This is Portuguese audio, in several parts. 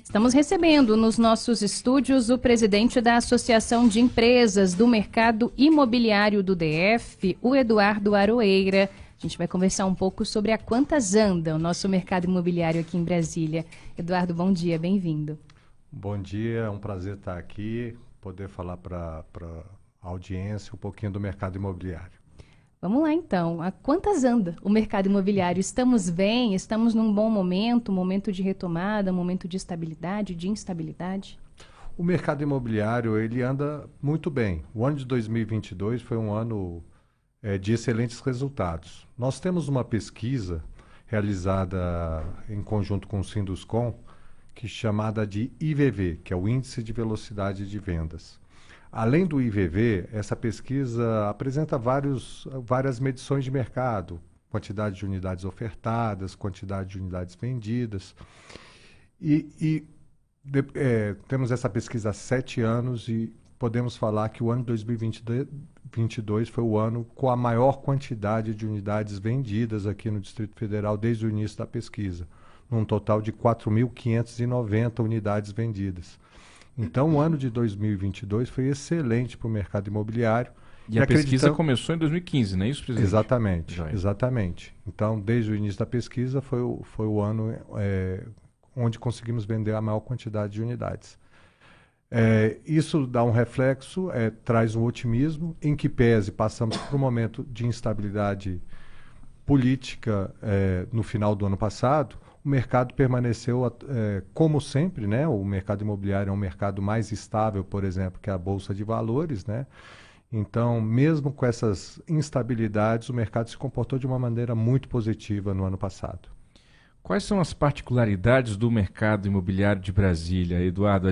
Estamos recebendo nos nossos estúdios o presidente da Associação de Empresas do Mercado Imobiliário do DF, o Eduardo Aroeira. A gente vai conversar um pouco sobre a quantas anda o nosso mercado imobiliário aqui em Brasília. Eduardo, bom dia, bem-vindo. Bom dia, é um prazer estar aqui, poder falar para a audiência um pouquinho do mercado imobiliário. Vamos lá então, a quantas anda o mercado imobiliário? Estamos bem? Estamos num bom momento, momento de retomada, momento de estabilidade, de instabilidade? O mercado imobiliário, ele anda muito bem. O ano de 2022 foi um ano de excelentes resultados. Nós temos uma pesquisa realizada em conjunto com o Sinduscon, que é chamada de IVV, que é o Índice de Velocidade de Vendas. Além do IVV, essa pesquisa apresenta várias medições de mercado, quantidade de unidades ofertadas, quantidade de unidades vendidas. Temos essa pesquisa há 7 anos e podemos falar que o ano de 2022 foi o ano com a maior quantidade de unidades vendidas aqui no Distrito Federal desde o início da pesquisa, num total de 4.590 unidades vendidas. Então, o ano de 2022 foi excelente para o mercado imobiliário. E a pesquisa começou em 2015, não é isso, presidente? Exatamente. Então, desde o início da pesquisa, foi o ano onde conseguimos vender a maior quantidade de unidades. Isso dá um reflexo, traz um otimismo, em que pese passamos por um momento de instabilidade política no final do ano passado. O mercado permaneceu, como sempre, né? O mercado imobiliário é um mercado mais estável, por exemplo, que a Bolsa de Valores, né? Então, mesmo com essas instabilidades, o mercado se comportou de uma maneira muito positiva no ano passado. Quais são as particularidades do mercado imobiliário de Brasília, Eduardo?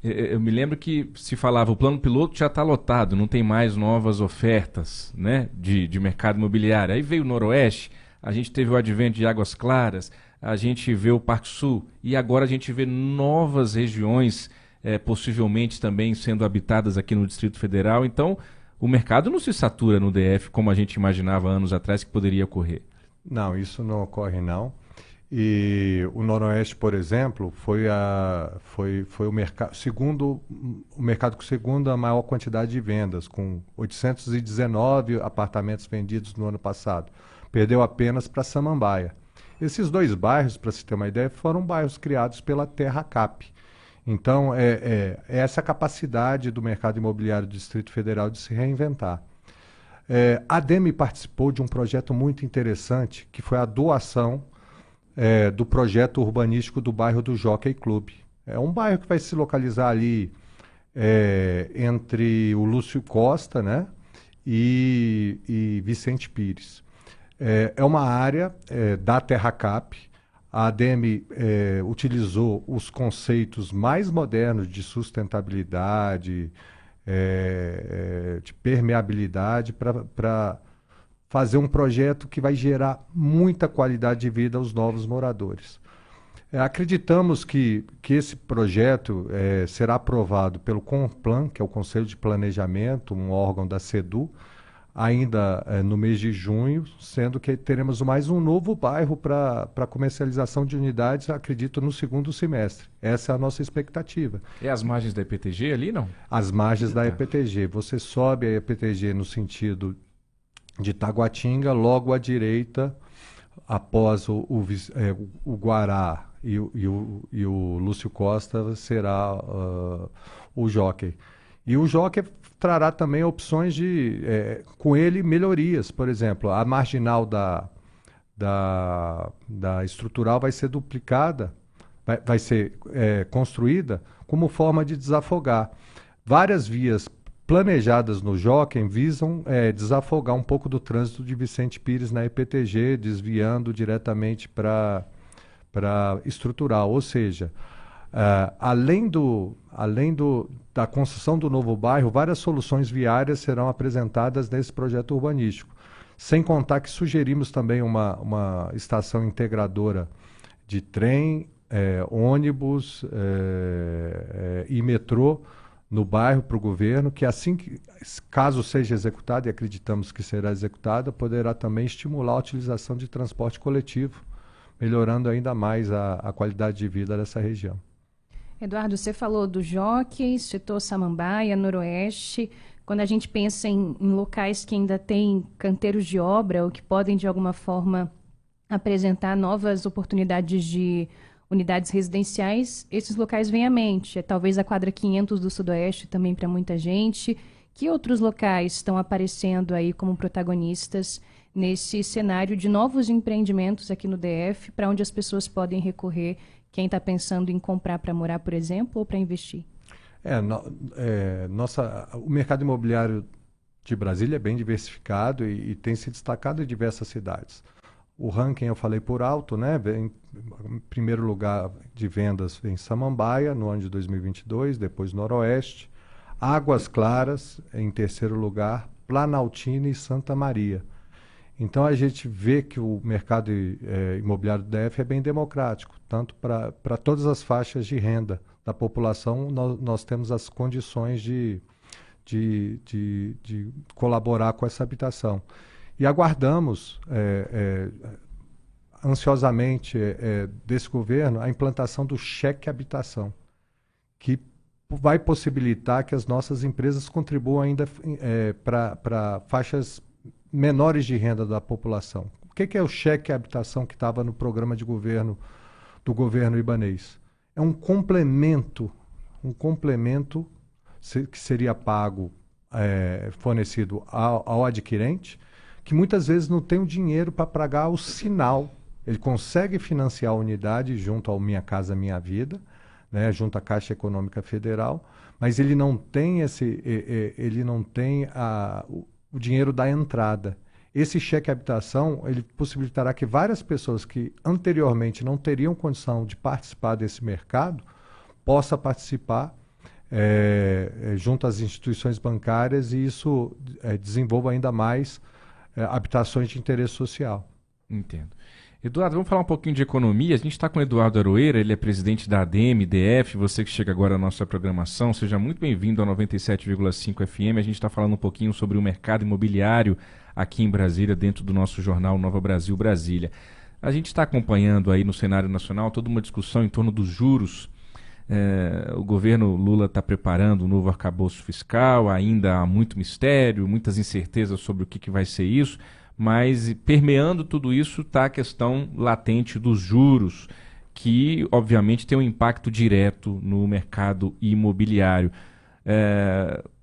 Eu me lembro que se falava, o plano piloto já está lotado, não tem mais novas ofertas, né, de mercado imobiliário. Aí veio o Noroeste, a gente teve o advento de Águas Claras, a gente vê o Parque Sul e agora a gente vê novas regiões possivelmente também sendo habitadas aqui no Distrito Federal. Então, o mercado não se satura no DF como a gente imaginava anos atrás que poderia ocorrer. Não, isso não ocorre não. E o Noroeste, por exemplo, foi o mercado com segunda maior quantidade de vendas, com 819 apartamentos vendidos no ano passado. Perdeu apenas para Samambaia. Esses dois bairros, para se ter uma ideia, foram bairros criados pela Terracap. Então, essa capacidade do mercado imobiliário do Distrito Federal de se reinventar. A ADEME participou de um projeto muito interessante, que foi a doação do projeto urbanístico do bairro do Jockey Club. É um bairro que vai se localizar ali entre o Lúcio Costa, né, e Vicente Pires. É uma área da Terracap. A ADEME utilizou os conceitos mais modernos de sustentabilidade, de permeabilidade para fazer um projeto que vai gerar muita qualidade de vida aos novos moradores. Acreditamos que esse projeto será aprovado pelo CONPLAN, que é o Conselho de Planejamento, um órgão da SEDU, ainda no mês de junho, sendo que teremos mais um novo bairro para comercialização de unidades, acredito, no segundo semestre. Essa é a nossa expectativa. É as margens da EPTG ali, não? As margens da EPTG. Você sobe a EPTG no sentido de Taguatinga, logo à direita, após o Guará e o Lúcio Costa, será o Jockey. E o Jockey trará também opções com ele, melhorias. Por exemplo, a marginal da estrutural vai ser duplicada, vai ser construída como forma de desafogar. Várias vias planejadas no Jockey visam desafogar um pouco do trânsito de Vicente Pires na EPTG, desviando diretamente para estrutural. Ou seja, além da construção do novo bairro, várias soluções viárias serão apresentadas nesse projeto urbanístico. Sem contar que sugerimos também uma estação integradora de trem, ônibus e metrô no bairro para o governo, que caso seja executada, e acreditamos que será executada, poderá também estimular a utilização de transporte coletivo melhorando ainda mais a qualidade de vida dessa região. Eduardo, você falou do Jockey, citou Samambaia, Noroeste. Quando a gente pensa em locais que ainda têm canteiros de obra ou que podem, de alguma forma, apresentar novas oportunidades de unidades residenciais, esses locais vêm à mente. É talvez a quadra 500 do Sudoeste também para muita gente. Que outros locais estão aparecendo aí como protagonistas nesse cenário de novos empreendimentos aqui no DF, para onde as pessoas podem recorrer, quem está pensando em comprar para morar, por exemplo, ou para investir? O mercado imobiliário de Brasília é bem diversificado e tem se destacado em diversas cidades. O ranking eu falei por alto, né? Em primeiro lugar de vendas em Samambaia, no ano de 2022, depois Noroeste, Águas Claras, em terceiro lugar, Planaltina e Santa Maria. Então a gente vê que o mercado imobiliário do DF é bem democrático, tanto para todas as faixas de renda da população, nós temos as condições de colaborar com essa habitação. E aguardamos ansiosamente desse governo a implantação do cheque habitação, que vai possibilitar que as nossas empresas contribuam ainda para faixas menores de renda da população. O que é o cheque habitação que estava no programa de governo do governo ibanês? É um complemento que seria pago, fornecido ao adquirente, que muitas vezes não tem o dinheiro para pagar o sinal. Ele consegue financiar a unidade junto ao Minha Casa Minha Vida, né, junto à Caixa Econômica Federal, mas ele não tem o dinheiro da entrada. Esse cheque habitação, ele possibilitará que várias pessoas que anteriormente não teriam condição de participar desse mercado, possam participar junto às instituições bancárias, e isso desenvolva ainda mais habitações de interesse social. Entendo. Eduardo, vamos falar um pouquinho de economia. A gente está com o Eduardo Aroeira, ele é presidente da ADEME, DF. Você que chega agora à nossa programação, seja muito bem-vindo ao 97,5 FM. A gente está falando um pouquinho sobre o mercado imobiliário aqui em Brasília, dentro do nosso jornal Nova Brasil Brasília. A gente está acompanhando aí no cenário nacional toda uma discussão em torno dos juros. O governo Lula está preparando um novo arcabouço fiscal, ainda há muito mistério, muitas incertezas sobre o que vai ser isso. Mas permeando tudo isso está a questão latente dos juros, que obviamente tem um impacto direto no mercado imobiliário.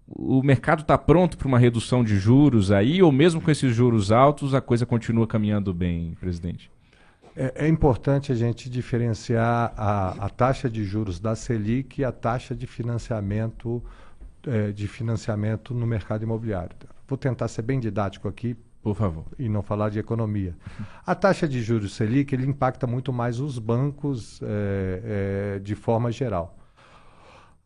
O mercado está pronto para uma redução de juros aí, ou mesmo com esses juros altos a coisa continua caminhando bem, presidente? É importante a gente diferenciar a taxa de juros da Selic e a taxa de financiamento no mercado imobiliário. Vou tentar ser bem didático aqui, por favor, e não falar de economia. A taxa de juros Selic, ele impacta muito mais os bancos de forma geral.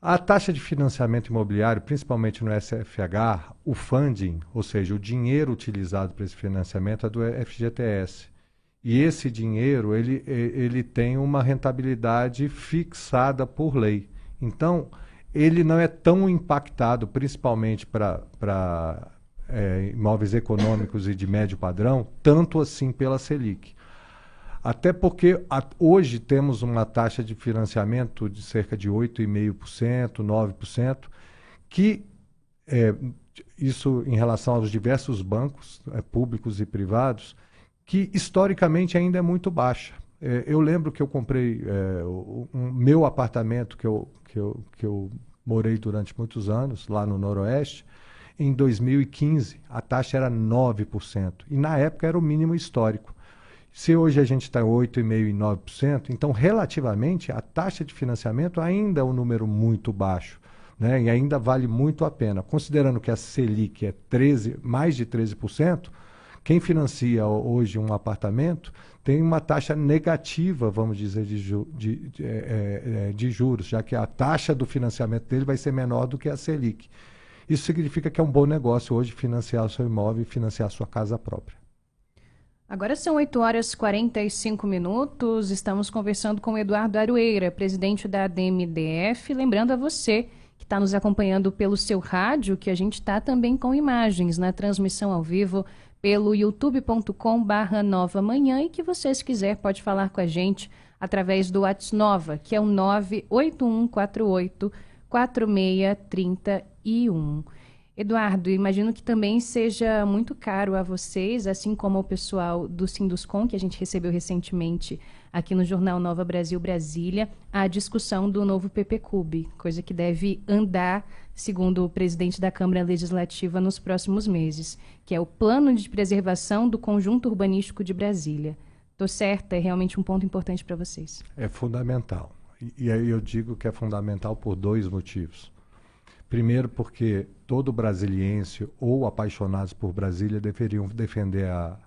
A taxa de financiamento imobiliário, principalmente no SFH, o funding, ou seja, o dinheiro utilizado para esse financiamento é do FGTS. E esse dinheiro, ele tem uma rentabilidade fixada por lei. Então, ele não é tão impactado, principalmente para imóveis econômicos e de médio padrão, tanto assim pela Selic. Até porque hoje temos uma taxa de financiamento de cerca de 8,5%, 9%, que isso em relação aos diversos bancos públicos e privados, que historicamente ainda é muito baixa. Eu lembro que eu comprei meu apartamento, que eu morei durante muitos anos, lá no Noroeste. Em 2015, a taxa era 9%, e na época era o mínimo histórico. Se hoje a gente está em 8,5% e 9%, então relativamente a taxa de financiamento ainda é um número muito baixo, né? E ainda vale muito a pena. Considerando que a Selic é mais de 13%, quem financia hoje um apartamento tem uma taxa negativa, vamos dizer, de juros, já que a taxa do financiamento dele vai ser menor do que a Selic. Isso significa que é um bom negócio hoje financiar o seu imóvel e financiar a sua casa própria. Agora são 8h45. Estamos conversando com o Eduardo Aroeira, presidente da ADEME-DF. Lembrando a você que está nos acompanhando pelo seu rádio, que a gente está também com imagens na transmissão ao vivo pelo youtube.com/Nova Manhã e que você, se quiser, pode falar com a gente através do WhatsApp Nova, que é o 98148-4631. Eduardo, imagino que também seja muito caro a vocês, assim como ao pessoal do Sinduscom, que a gente recebeu recentemente aqui no Jornal Nova Brasil Brasília, a discussão do novo PPCub, coisa que deve andar, segundo o presidente da Câmara Legislativa, nos próximos meses, que é o Plano de Preservação do Conjunto Urbanístico de Brasília. Estou certa? É realmente um ponto importante para vocês. É fundamental. E aí eu digo que é fundamental por dois motivos. Primeiro, porque todo brasiliense ou apaixonados por Brasília deveriam defender a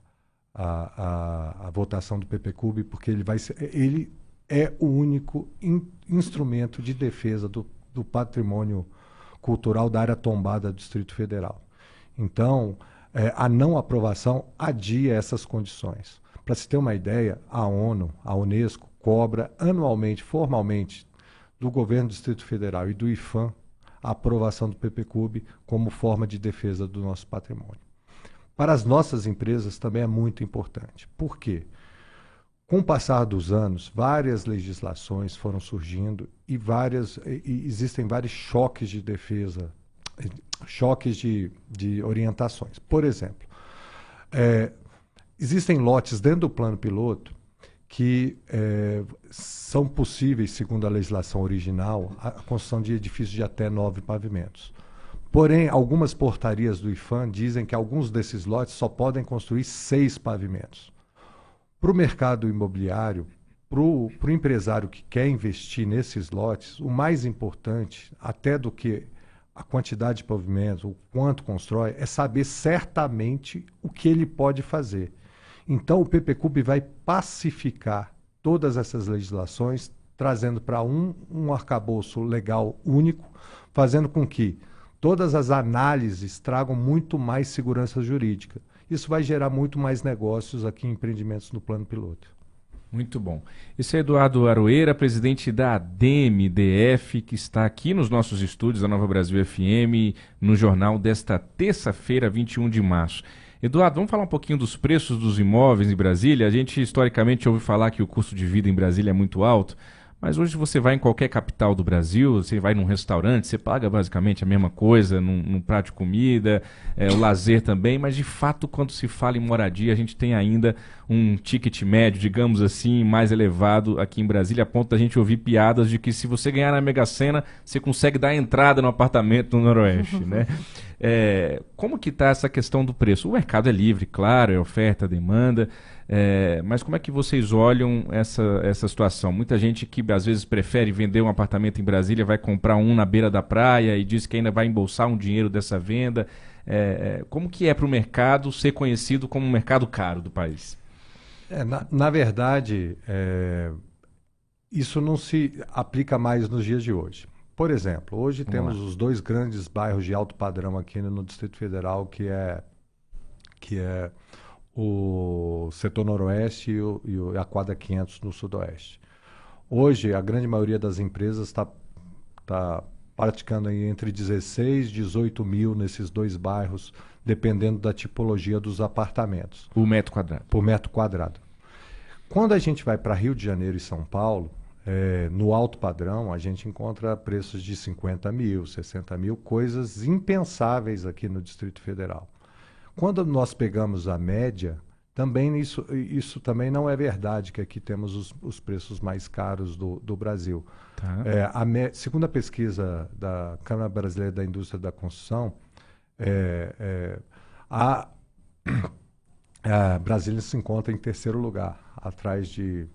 votação do PPCub, porque ele é o único instrumento de defesa do patrimônio cultural da área tombada do Distrito Federal. Então, a não aprovação adia essas condições. Para se ter uma ideia, a ONU, a Unesco, cobra anualmente, formalmente, do governo do Distrito Federal e do IPHAN, a aprovação do PPCub como forma de defesa do nosso patrimônio. Para as nossas empresas também é muito importante. Por quê? Com o passar dos anos, várias legislações foram surgindo e existem vários choques de defesa, choques de orientações. Por exemplo, existem lotes dentro do plano piloto que são possíveis, segundo a legislação original, a construção de edifícios de até 9 pavimentos. Porém, algumas portarias do IPHAN dizem que alguns desses lotes só podem construir 6 pavimentos. Para o mercado imobiliário, para o empresário que quer investir nesses lotes, o mais importante, até do que a quantidade de pavimentos, o quanto constrói, é saber certamente o que ele pode fazer. Então, o PPCub vai pacificar todas essas legislações, trazendo para um arcabouço legal único, fazendo com que todas as análises tragam muito mais segurança jurídica. Isso vai gerar muito mais negócios aqui em empreendimentos no plano piloto. Muito bom. Esse é Eduardo Aroeira, presidente da ADEME-DF, que está aqui nos nossos estúdios da Nova Brasil FM, no jornal desta terça-feira, 21 de março. Eduardo, vamos falar um pouquinho dos preços dos imóveis em Brasília. A gente historicamente ouve falar que o custo de vida em Brasília é muito alto, mas hoje você vai em qualquer capital do Brasil, você vai num restaurante, você paga basicamente a mesma coisa, num prato de comida, o lazer também, mas de fato quando se fala em moradia a gente tem ainda um ticket médio, digamos assim, mais elevado aqui em Brasília, a ponto da gente ouvir piadas de que se você ganhar na Mega Sena, você consegue dar entrada no apartamento no Noroeste, né? Como que está essa questão do preço? O mercado é livre, claro, é oferta, demanda, mas como é que vocês olham essa situação? Muita gente que às vezes prefere vender um apartamento em Brasília, vai comprar um na beira da praia e diz que ainda vai embolsar um dinheiro dessa venda. Como que é para o mercado ser conhecido como um mercado caro do país? Na verdade, isso não se aplica mais nos dias de hoje. Por exemplo, hoje temos os 2 grandes bairros de alto padrão aqui no Distrito Federal, que é o setor noroeste e a quadra 500 no sudoeste. Hoje, a grande maioria das empresas está praticando aí entre 16 e 18 mil nesses 2 bairros, dependendo da tipologia dos apartamentos. Por metro quadrado. Por metro quadrado. Quando a gente vai para Rio de Janeiro e São Paulo, no alto padrão, a gente encontra preços de 50 mil, 60 mil, coisas impensáveis aqui no Distrito Federal. Quando nós pegamos a média, também isso também não é verdade, que aqui temos os preços mais caros do Brasil. Tá. Segundo a pesquisa da Câmara Brasileira da Indústria da Construção, a Brasília se encontra em terceiro lugar, atrás de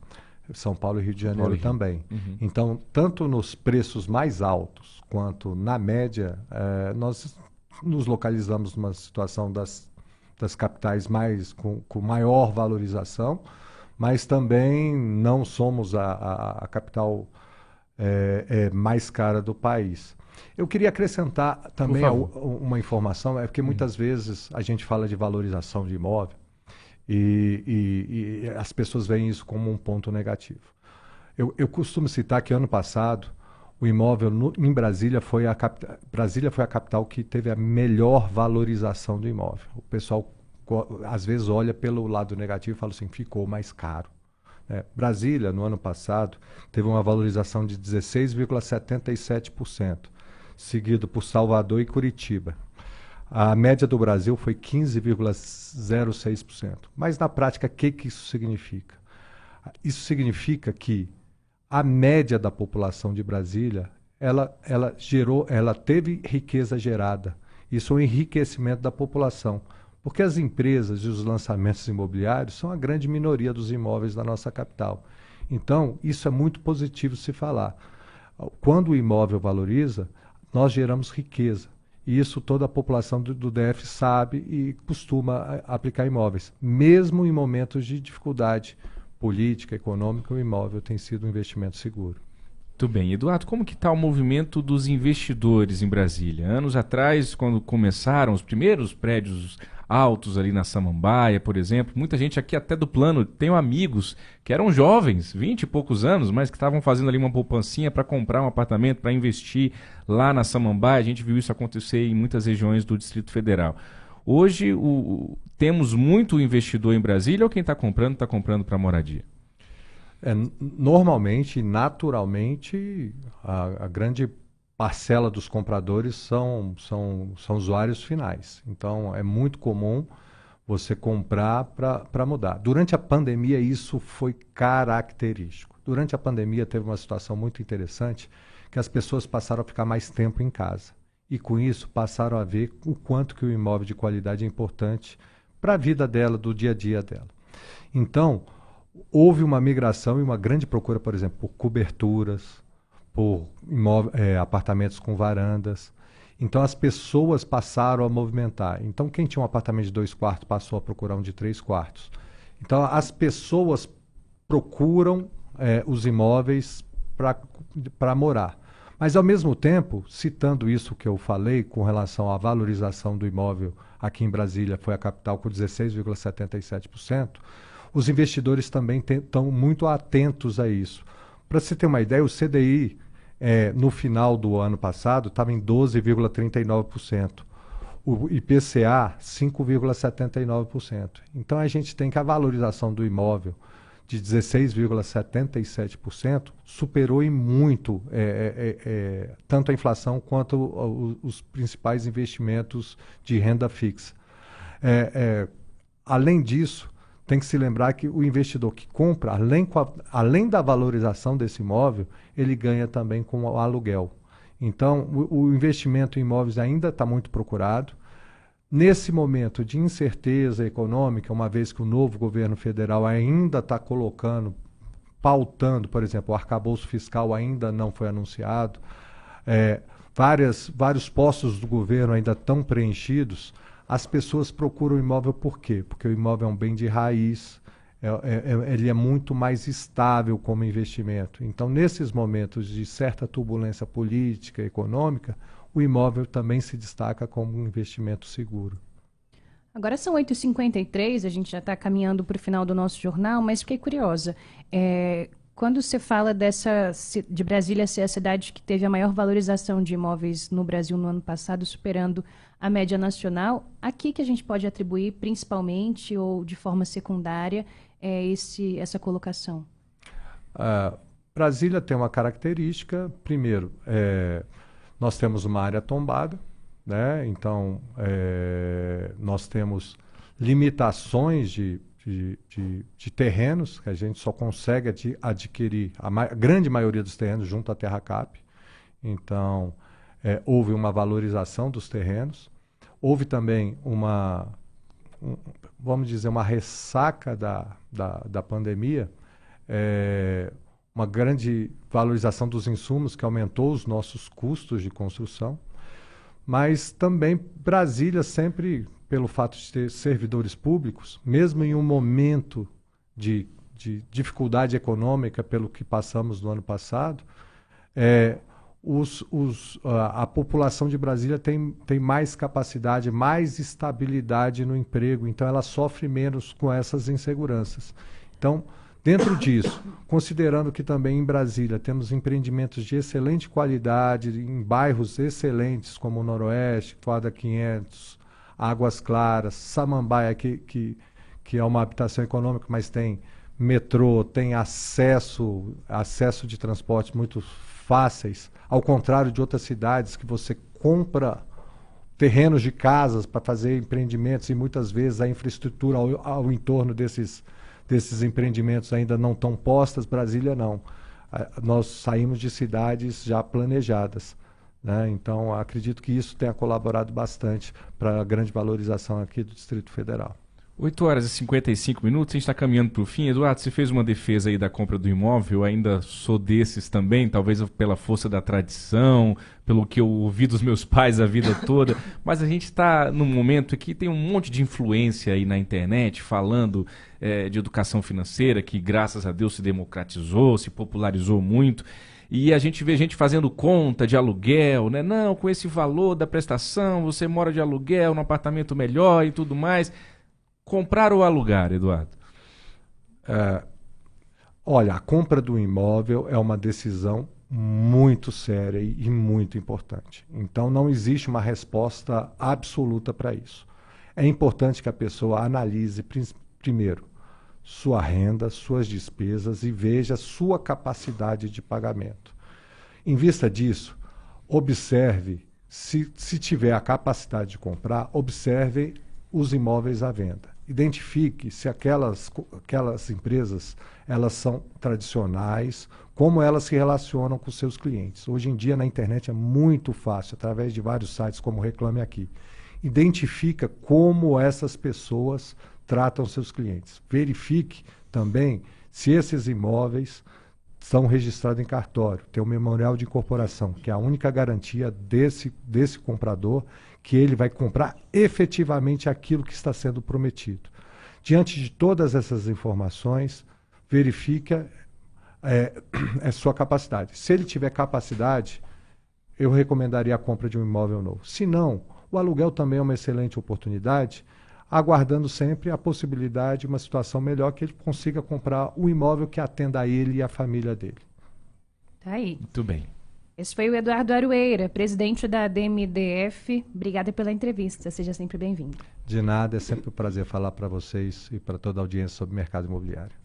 São Paulo e Rio de Janeiro também. Uhum. Então, tanto nos preços mais altos quanto na média, nós nos localizamos numa situação das capitais com maior valorização, mas também não somos a capital mais cara do país. Eu queria acrescentar também uma informação, porque muitas vezes a gente fala de valorização de imóvel e as pessoas veem isso como um ponto negativo. Eu costumo citar que ano passado o imóvel em Brasília foi a capital que teve a melhor valorização do imóvel. O pessoal às vezes olha pelo lado negativo e fala assim, ficou mais caro. Brasília, no ano passado, teve uma valorização de 16,77%, seguido por Salvador e Curitiba. A média do Brasil foi 15,06%. Mas, na prática, o que isso significa? Isso significa que a média da população de Brasília, ela teve riqueza gerada. Isso é um enriquecimento da população. Porque as empresas e os lançamentos imobiliários são a grande minoria dos imóveis da nossa capital. Então, isso é muito positivo se falar. Quando o imóvel valoriza, nós geramos riqueza. E isso toda a população do DF sabe e costuma aplicar imóveis. Mesmo em momentos de dificuldade política, econômica, o imóvel tem sido um investimento seguro. Muito bem. Eduardo, como que está o movimento dos investidores em Brasília? Anos atrás, quando começaram os primeiros prédios altos ali na Samambaia, por exemplo, muita gente aqui até do plano, tenho amigos que eram jovens, 20 e poucos anos, mas que estavam fazendo ali uma poupancinha para comprar um apartamento, para investir lá na Samambaia. A gente viu isso acontecer em muitas regiões do Distrito Federal. Hoje temos muito investidor em Brasília ou quem está comprando para moradia? Normalmente, naturalmente, a grande parcela dos compradores são usuários finais. Então, é muito comum você comprar para mudar. Durante a pandemia, isso foi característico. Durante a pandemia, teve uma situação muito interessante, que as pessoas passaram a ficar mais tempo em casa. E, com isso, passaram a ver o quanto que o imóvel de qualidade é importante para a vida dela, do dia a dia dela. Então, houve uma migração e uma grande procura, por exemplo, por coberturas, por apartamentos com varandas. Então, as pessoas passaram a movimentar. Então, quem tinha um apartamento de 2 quartos passou a procurar um de 3 quartos. Então, as pessoas procuram os imóveis para morar. Mas, ao mesmo tempo, citando isso que eu falei com relação à valorização do imóvel aqui em Brasília, foi a capital com 16,77%, os investidores também estão muito atentos a isso. Para você ter uma ideia, o CDI, no final do ano passado, estava em 12,39%. O IPCA, 5,79%. Então, a gente tem que a valorização do imóvel de 16,77% superou em muito tanto a inflação quanto os principais investimentos de renda fixa. Além disso, tem que se lembrar que o investidor que compra, além da valorização desse imóvel, ele ganha também com o aluguel. Então, o investimento em imóveis ainda está muito procurado. Nesse momento de incerteza econômica, uma vez que o novo governo federal ainda está pautando, por exemplo, o arcabouço fiscal ainda não foi anunciado, vários postos do governo ainda estão preenchidos, as pessoas procuram o imóvel por quê? Porque o imóvel é um bem de raiz, ele é muito mais estável como investimento. Então, nesses momentos de certa turbulência política, econômica, o imóvel também se destaca como um investimento seguro. Agora são 8h53, a gente já está caminhando para o final do nosso jornal, mas fiquei curiosa. Quando você fala de Brasília ser a cidade que teve a maior valorização de imóveis no Brasil no ano passado, superando a média nacional, a que a gente pode atribuir principalmente ou de forma secundária essa colocação? Brasília tem uma característica, primeiro, nós temos uma área tombada, né? Então nós temos limitações de terrenos, que a gente só consegue adquirir a grande maioria dos terrenos junto à TerraCap. Então, houve uma valorização dos terrenos. Houve também vamos dizer, uma ressaca da pandemia, uma grande valorização dos insumos que aumentou os nossos custos de construção. Mas também Brasília sempre, pelo fato de ter servidores públicos, mesmo em um momento de dificuldade econômica pelo que passamos no ano passado, a população de Brasília tem mais capacidade, mais estabilidade no emprego, então ela sofre menos com essas inseguranças. Então, dentro disso, considerando que também em Brasília temos empreendimentos de excelente qualidade, em bairros excelentes como o Noroeste, Quadra 500, Águas Claras, Samambaia, que é uma habitação econômica, mas tem metrô, tem acesso de transportes muito fáceis, ao contrário de outras cidades que você compra terrenos de casas para fazer empreendimentos e muitas vezes a infraestrutura ao entorno desses empreendimentos ainda não estão postas. Brasília não. Nós saímos de cidades já planejadas, né? Então acredito que isso tenha colaborado bastante para a grande valorização aqui do Distrito Federal. 8h55, a gente está caminhando para o fim. Eduardo, você fez uma defesa aí da compra do imóvel, eu ainda sou desses também, talvez pela força da tradição, pelo que eu ouvi dos meus pais a vida toda, mas a gente está num momento que tem um monte de influência aí na internet falando de educação financeira, que graças a Deus se democratizou, se popularizou muito, e a gente vê gente fazendo conta de aluguel, né? Não, com esse valor da prestação, você mora de aluguel num apartamento melhor e tudo mais. Comprar ou alugar, Eduardo? Olha, a compra do imóvel é uma decisão muito séria e muito importante. Então, não existe uma resposta absoluta para isso. É importante que a pessoa analise, primeiro, sua renda, suas despesas e veja sua capacidade de pagamento. Em vista disso, observe, se tiver a capacidade de comprar, observe os imóveis à venda. Identifique se aquelas empresas elas são tradicionais, como elas se relacionam com seus clientes. Hoje em dia na internet é muito fácil, através de vários sites como Reclame Aqui. Identifica como essas pessoas tratam seus clientes. Verifique também se esses imóveis são registrados em cartório. Tem o memorial de incorporação, que é a única garantia desse comprador que ele vai comprar efetivamente aquilo que está sendo prometido. Diante de todas essas informações, verifica a sua capacidade. Se ele tiver capacidade, eu recomendaria a compra de um imóvel novo. Se não, o aluguel também é uma excelente oportunidade, aguardando sempre a possibilidade de uma situação melhor que ele consiga comprar o imóvel que atenda a ele e a família dele. Tá aí. Muito bem. Esse foi o Eduardo Aroeira, presidente da ADM-DF. Obrigada pela entrevista. Seja sempre bem-vindo. De nada, é sempre um prazer falar para vocês e para toda a audiência sobre o mercado imobiliário.